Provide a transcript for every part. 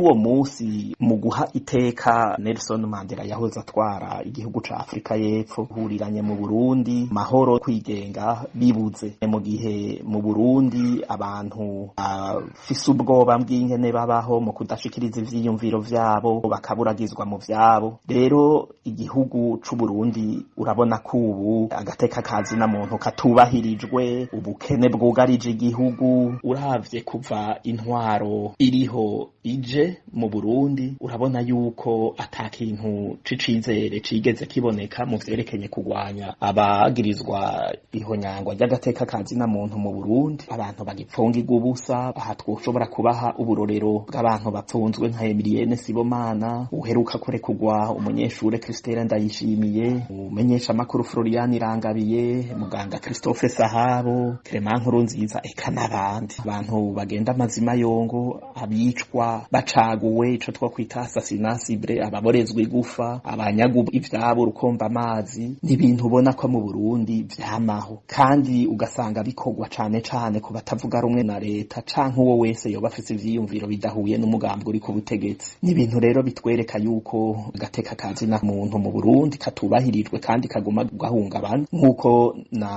uwo musi mu guha iteka Nelson Mandela yahoze atwara igihugu ca Afrika y'Epfo huriranye mu Burundi mahoro kwigenga bibuze mu gihe mu Burundi abantu afise ubwoba bw'ingene babaho mu kudashikiriza ivyiyumviro vyabo bakaburagizwa mu vyabo. Rero igihugu c'u Burundi urabona ko ubu agateka kazi na muntu katubahirijwe, ubukene bwugarije igihugu. Uravye kuva intwaro iriho ije mu Burundi urabona yuko atakintu c'icizere cigeze kiboneka mu vyerekeye kugwanya abagirizwa ihonyangwa ry'agateka kazi na muntu mu Burundi. Abantu bagipfungirwa ubusa, aha twoshobora kubaha uburorero bw'abantu bapfunzwe nka Emilienne Sibomana uheruka kurekurwa, umunyeshure Christelle Ndayishimiye, umenyesha makuru Florian Irangabiye, muganga Christophe Sahabo, Clement Nkurunziza, eka n'abandi. Abantu bagenda amazima yongo, abicwa bacaguwe, ico twakwita assassinat ciblé, ababorezwa igufa, abanyagu ivyabo rukomba amazi. Ni ibintu ubona ko mu Burundi vyamaho kandi ugasanga bikorwa cane cane ku batavuga rumwe na leta canke uwo wese yoba afise ivyiyumviro bidahuye n'umugambi uri ku butegetsi. Ni ibintu rero bitwereka yuko agateka kazi na muntu mu Burundi katubahirijwe kandi kaguma gahungabana, nk'uko na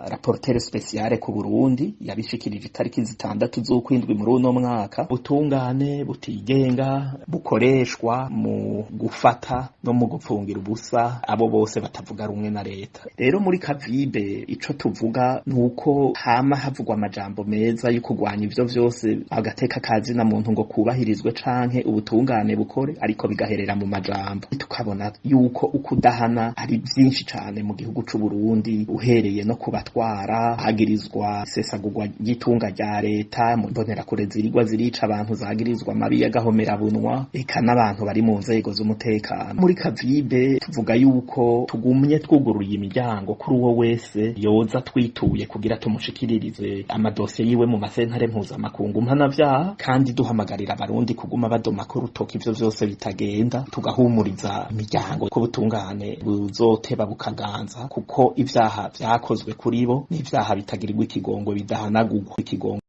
rapporteur spécial ku Burundi yabishikirije itariki 6 z'ukwindwi muri uno mwaka. Butungane butigenga bukoreshwa mu gufata no mu gupfungira ubusa abo bose batavuga rumwe na leta. Rero muri Kavibe ico tuvuga nuko hama havugwa amajambo meza yo kugwanya ivyo vyose agateka kazi na muntu ngo kubahirizwe canke ubutungane bukore, ariko bigaherera mu majambo. Tukabona yuko ukudahana ari byinshi cane mu gihugu c'u Burundi, uhereye no kubatwara hagirizwa sesagurwa ry'itunga rya leta, mu mbonera kure zirigwa zirica abantu zagirizwa mabi y'agahomera bunwa, eka n'abantu bari mu nzego z'umutekano. Muri Kavibe tuvuga yuko tugumye twuguruye imiryango kuri uwo wese yoza twituye kugira tumushikiririze amadosiye yiwe mu masentare mpuzamakungu mpanavyaha, kandi duhamagarira abarundi kuguma badoma ko rutoka ivyo vyose bitagenda, tugahumuriza imiryango ko butungane buzoteba bukaganza, kuko ivyaha vyakozwe kuri bo n'ivyaha bitagirirwa ikigongwe bidahanagurwa ikigongwe.